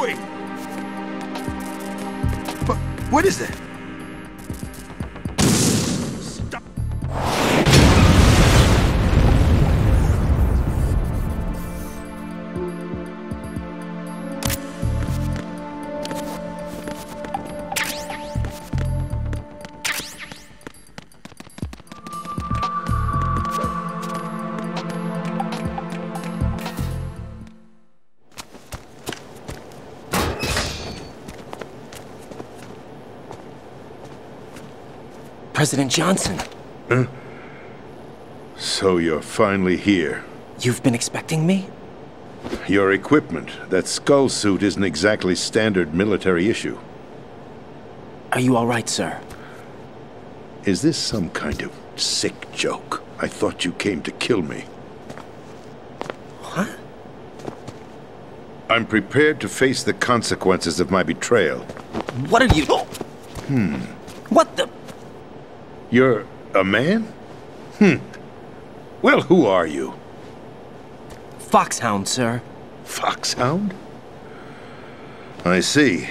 doing? What is that? Stop. President Johnson. Huh? So you're finally here. You've been expecting me? Your equipment, that skull suit, isn't exactly standard military issue. Are you all right, sir? Is this some kind of sick joke? I thought you came to kill me. What? I'm prepared to face the consequences of my betrayal. What are you... What the... You're a man? Well, who are you? Foxhound, sir. Foxhound? I see.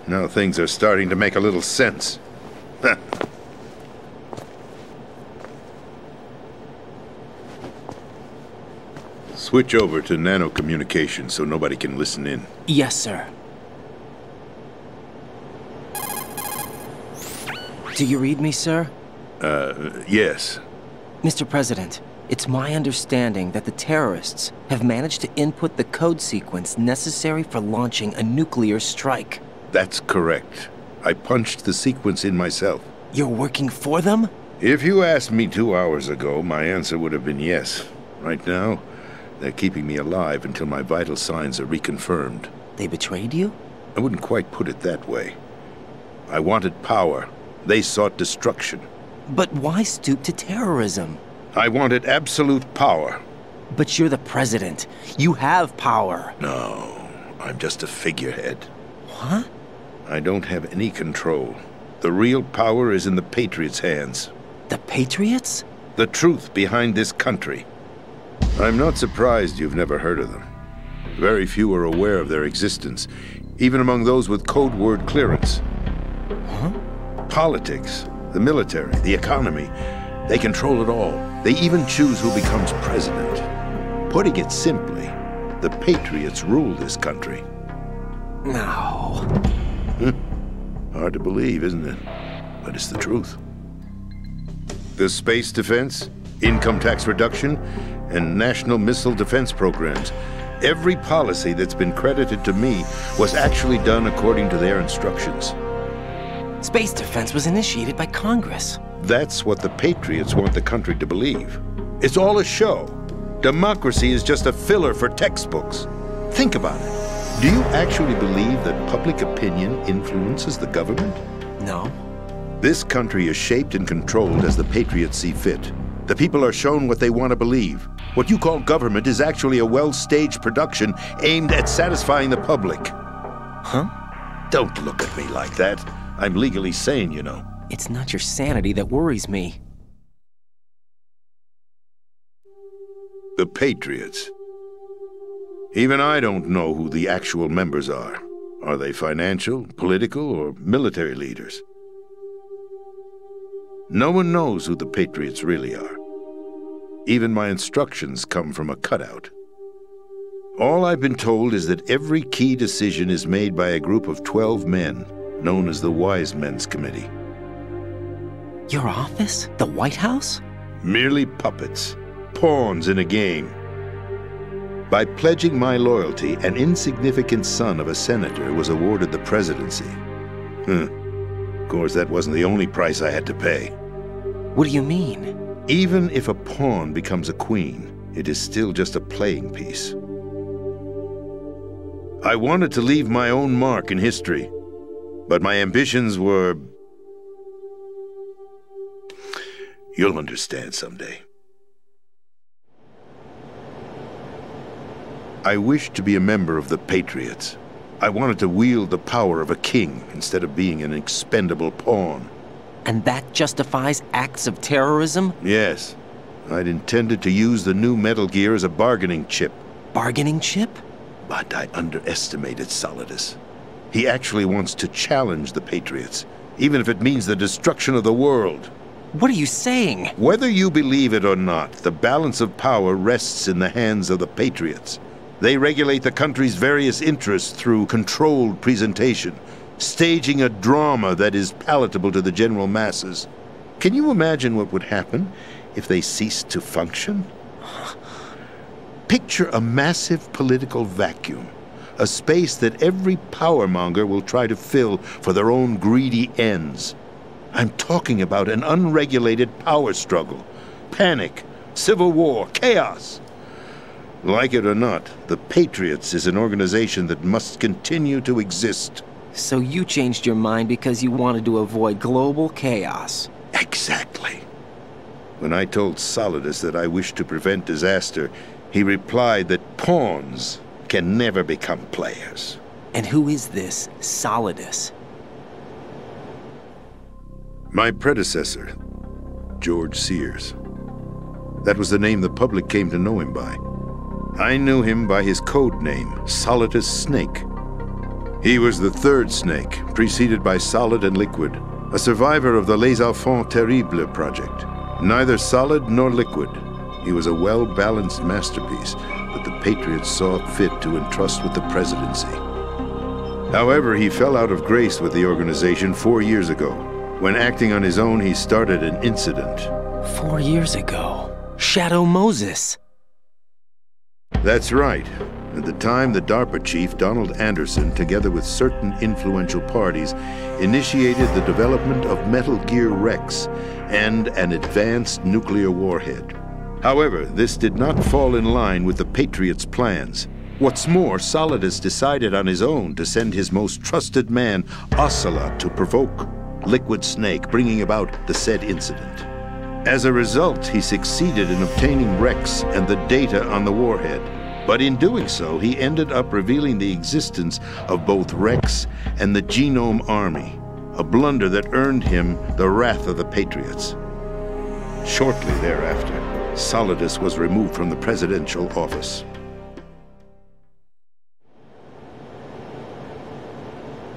Now things are starting to make a little sense. Switch over to nano-communication so nobody can listen in. Yes, sir. Do you read me, sir? Yes. Mr. President, it's my understanding that the terrorists have managed to input the code sequence necessary for launching a nuclear strike. That's correct. I punched the sequence in myself. You're working for them? If you asked me 2 hours ago, my answer would have been yes. Right now, they're keeping me alive until my vital signs are reconfirmed. They betrayed you? I wouldn't quite put it that way. I wanted power. They sought destruction. But why stoop to terrorism? I wanted absolute power. But you're the president. You have power. No, I'm just a figurehead. What? I don't have any control. The real power is in the Patriots' hands. The Patriots? The truth behind this country. I'm not surprised you've never heard of them. Very few are aware of their existence, even among those with code word clearance. Huh? Politics, the military, the economy, they control it all. They even choose who becomes president. Putting it simply, the Patriots rule this country. No. Hard to believe, isn't it? But it's the truth. The space defense, income tax reduction, and national missile defense programs. Every policy that's been credited to me was actually done according to their instructions. Space defense was initiated by Congress. That's what the Patriots want the country to believe. It's all a show. Democracy is just a filler for textbooks. Think about it. Do you actually believe that public opinion influences the government? No. This country is shaped and controlled as the Patriots see fit. The people are shown what they want to believe. What you call government is actually a well-staged production aimed at satisfying the public. Huh? Don't look at me like that. I'm legally sane, you know. It's not your sanity that worries me. The Patriots. Even I don't know who the actual members are. Are they financial, political, or military leaders? No one knows who the Patriots really are. Even my instructions come from a cutout. All I've been told is that every key decision is made by a group of 12 men, known as the Wise Men's Committee. Your office? The White House? Merely puppets, pawns in a game. By pledging my loyalty, an insignificant son of a senator was awarded the presidency. Of course, that wasn't the only price I had to pay. What do you mean? Even if a pawn becomes a queen, it is still just a playing piece. I wanted to leave my own mark in history, but my ambitions were... You'll understand someday. I wished to be a member of the Patriots. I wanted to wield the power of a king instead of being an expendable pawn. And that justifies acts of terrorism? Yes. I'd intended to use the new Metal Gear as a bargaining chip. Bargaining chip? But I underestimated Solidus. He actually wants to challenge the Patriots, even if it means the destruction of the world. What are you saying? Whether you believe it or not, the balance of power rests in the hands of the Patriots. They regulate the country's various interests through controlled presentation, staging a drama that is palatable to the general masses. Can you imagine what would happen if they ceased to function? Picture a massive political vacuum, a space that every powermonger will try to fill for their own greedy ends. I'm talking about an unregulated power struggle, panic, civil war, chaos. Like it or not, the Patriots is an organization that must continue to exist. So you changed your mind because you wanted to avoid global chaos. Exactly. When I told Solidus that I wished to prevent disaster, he replied that pawns can never become players. And who is this Solidus? My predecessor, George Sears. That was the name the public came to know him by. I knew him by his code name, Solidus Snake. He was the third snake, preceded by Solid and Liquid, a survivor of the Les Enfants Terribles project. Neither solid nor liquid, he was a well-balanced masterpiece that the Patriots saw fit to entrust with the presidency. However, he fell out of grace with the organization 4 years ago. When acting on his own, he started an incident. 4 years ago. Shadow Moses. That's right. At the time, the DARPA chief, Donald Anderson, together with certain influential parties, initiated the development of Metal Gear Rex and an advanced nuclear warhead. However, this did not fall in line with the Patriots' plans. What's more, Solidus decided on his own to send his most trusted man, Ocelot, to provoke Liquid Snake, bringing about the said incident. As a result, he succeeded in obtaining Rex and the data on the warhead. But in doing so, he ended up revealing the existence of both Rex and the Genome Army, a blunder that earned him the wrath of the Patriots. Shortly thereafter, Solidus was removed from the presidential office.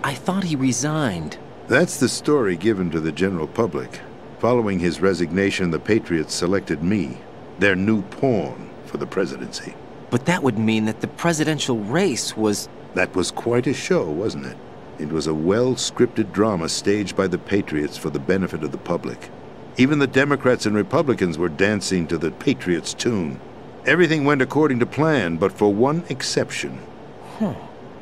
I thought he resigned. That's the story given to the general public. Following his resignation, the Patriots selected me, their new pawn, for the presidency. But that would mean that the presidential race was... That was quite a show, wasn't it? It was a well-scripted drama staged by the Patriots for the benefit of the public. Even the Democrats and Republicans were dancing to the Patriots' tune. Everything went according to plan, but for one exception.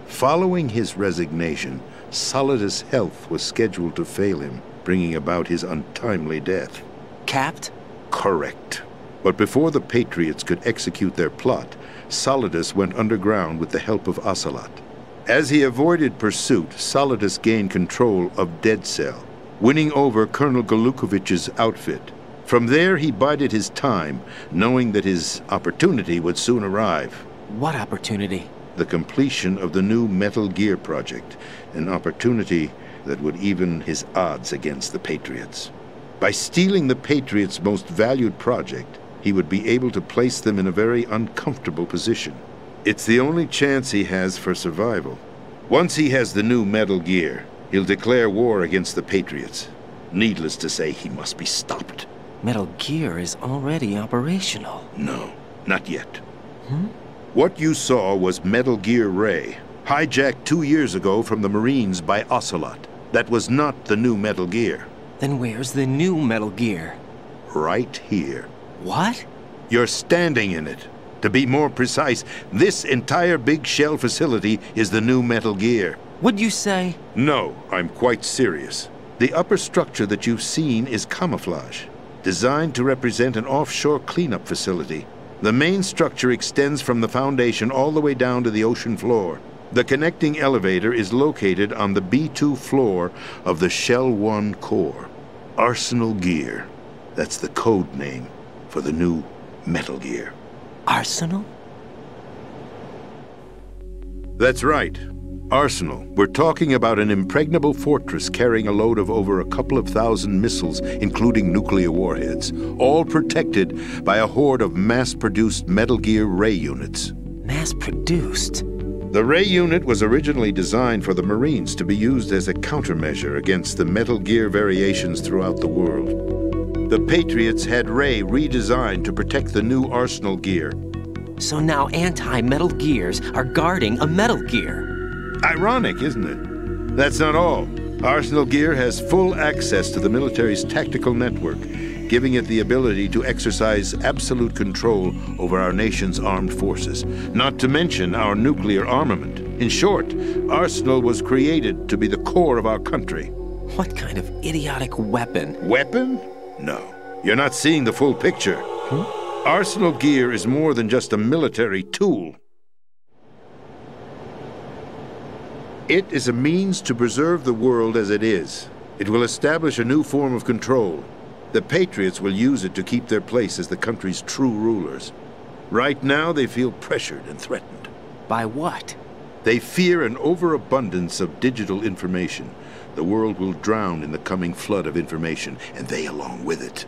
Following his resignation, Solidus' health was scheduled to fail him, bringing about his untimely death. Capped? Correct. But before the Patriots could execute their plot, Solidus went underground with the help of Ocelot. As he avoided pursuit, Solidus gained control of Dead Cell, winning over Colonel Galukovich's outfit. From there, he bided his time, knowing that his opportunity would soon arrive. What opportunity? The completion of the new Metal Gear project, an opportunity that would even his odds against the Patriots. By stealing the Patriots' most valued project, he would be able to place them in a very uncomfortable position. It's the only chance he has for survival. Once he has the new Metal Gear, he'll declare war against the Patriots. Needless to say, he must be stopped. Metal Gear is already operational. No, not yet. What you saw was Metal Gear Ray, hijacked 2 years ago from the Marines by Ocelot. That was not the new Metal Gear. Then where's the new Metal Gear? Right here. What? You're standing in it. To be more precise, this entire big shell facility is the new Metal Gear. What'd you say? No, I'm quite serious. The upper structure that you've seen is camouflage, designed to represent an offshore cleanup facility. The main structure extends from the foundation all the way down to the ocean floor. The connecting elevator is located on the B2 floor of the Shell 1 core. Arsenal Gear. That's the code name for the new Metal Gear. Arsenal? That's right. Arsenal. We're talking about an impregnable fortress carrying a load of over a couple of thousand missiles, including nuclear warheads, all protected by a horde of mass-produced Metal Gear Ray units. Mass-produced? The Ray unit was originally designed for the Marines to be used as a countermeasure against the Metal Gear variations throughout the world. The Patriots had Ray redesigned to protect the new Arsenal gear. So now anti-Metal Gears are guarding a Metal Gear. Ironic, isn't it? That's not all. Arsenal Gear has full access to the military's tactical network, giving it the ability to exercise absolute control over our nation's armed forces, not to mention our nuclear armament. In short, Arsenal was created to be the core of our country. What kind of idiotic weapon? Weapon? No. You're not seeing the full picture. Arsenal Gear is more than just a military tool. It is a means to preserve the world as it is. It will establish a new form of control. The Patriots will use it to keep their place as the country's true rulers. Right now, they feel pressured and threatened. By what? They fear an overabundance of digital information. The world will drown in the coming flood of information, and they along with it.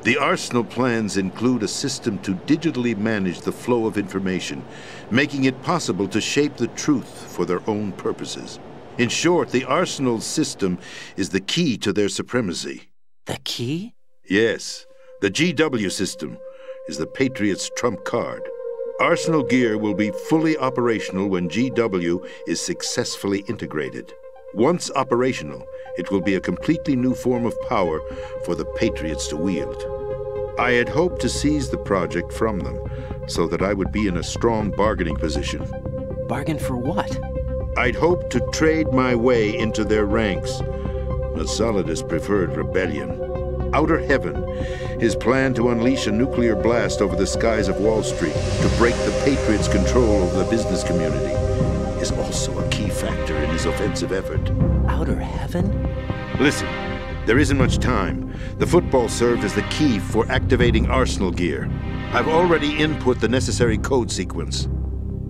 The Arsenal plans include a system to digitally manage the flow of information, making it possible to shape the truth for their own purposes. In short, the Arsenal system is the key to their supremacy. The key? Yes. The GW system is the Patriots' trump card. Arsenal Gear will be fully operational when GW is successfully integrated. Once operational, it will be a completely new form of power for the Patriots to wield. I had hoped to seize the project from them so that I would be in a strong bargaining position. Bargain for what? I'd hoped to trade my way into their ranks. But Solidus preferred rebellion. Outer Heaven, his plan to unleash a nuclear blast over the skies of Wall Street to break the Patriots' control over the business community, is also a key factor in his offensive effort. Outer Heaven? Listen, there isn't much time. The football served as the key for activating Arsenal Gear. I've already input the necessary code sequence.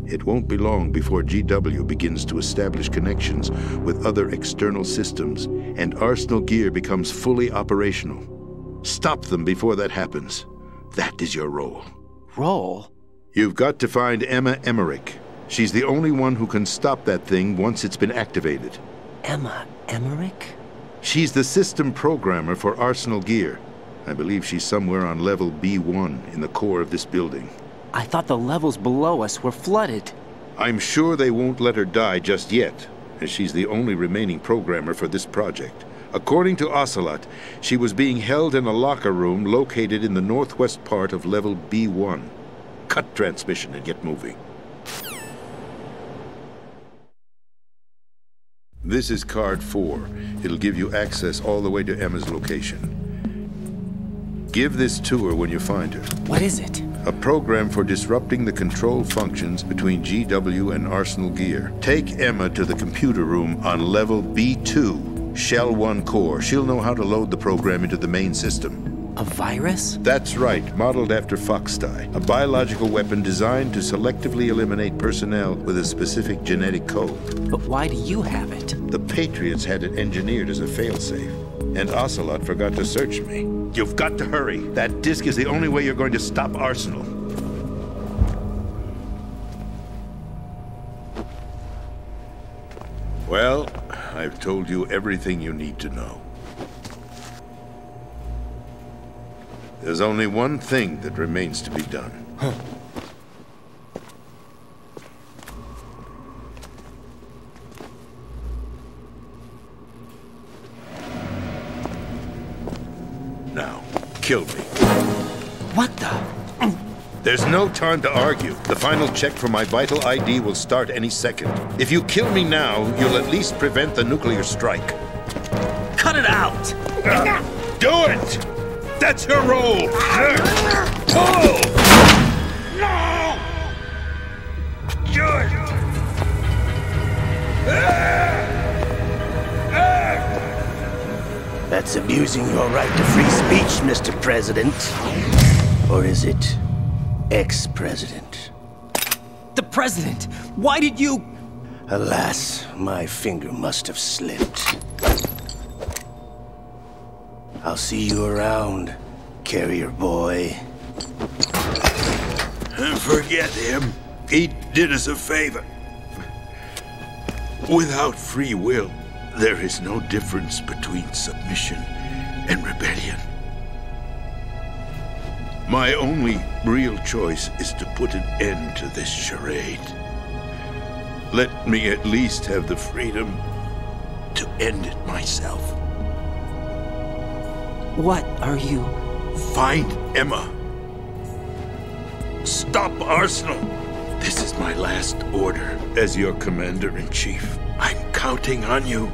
It won't be long before GW begins to establish connections with other external systems, and Arsenal Gear becomes fully operational. Stop them before that happens. That is your role. Role? You've got to find Emma Emmerich. She's the only one who can stop that thing once it's been activated. Emma Emmerich? She's the system programmer for Arsenal Gear. I believe she's somewhere on level B1 in the core of this building. I thought the levels below us were flooded. I'm sure they won't let her die just yet, as she's the only remaining programmer for this project. According to Ocelot, she was being held in a locker room located in the northwest part of level B1. Cut transmission and get moving. This is card 4. It'll give you access all the way to Emma's location. Give this to her when you find her. What is it? A program for disrupting the control functions between GW and Arsenal Gear. Take Emma to the computer room on level B2, Shell 1 core. She'll know how to load the program into the main system. A virus? That's right, modeled after Foxdie, a biological weapon designed to selectively eliminate personnel with a specific genetic code. But why do you have it? The Patriots had it engineered as a failsafe, and Ocelot forgot to search me. You've got to hurry. That disk is the only way you're going to stop Arsenal. Well, I've told you everything you need to know. There's only one thing that remains to be done. Now, kill me. What the? There's no time to argue. The final check for my vital ID will start any second. If you kill me now, you'll at least prevent the nuclear strike. Cut it out! Do it! That's your role! Oh! No! Do it! That's abusing your right to free speech, Mr. President. Or is it ex-president? The president! Why did you... Alas, my finger must have slipped. I'll see you around, carrier boy. Forget him. He did us a favor. Without free will, there is no difference between submission and rebellion. My only real choice is to put an end to this charade. Let me at least have the freedom to end it myself. What are you? Find Emma. Stop Arsenal. This is my last order as your commander-in-chief. I'm counting on you.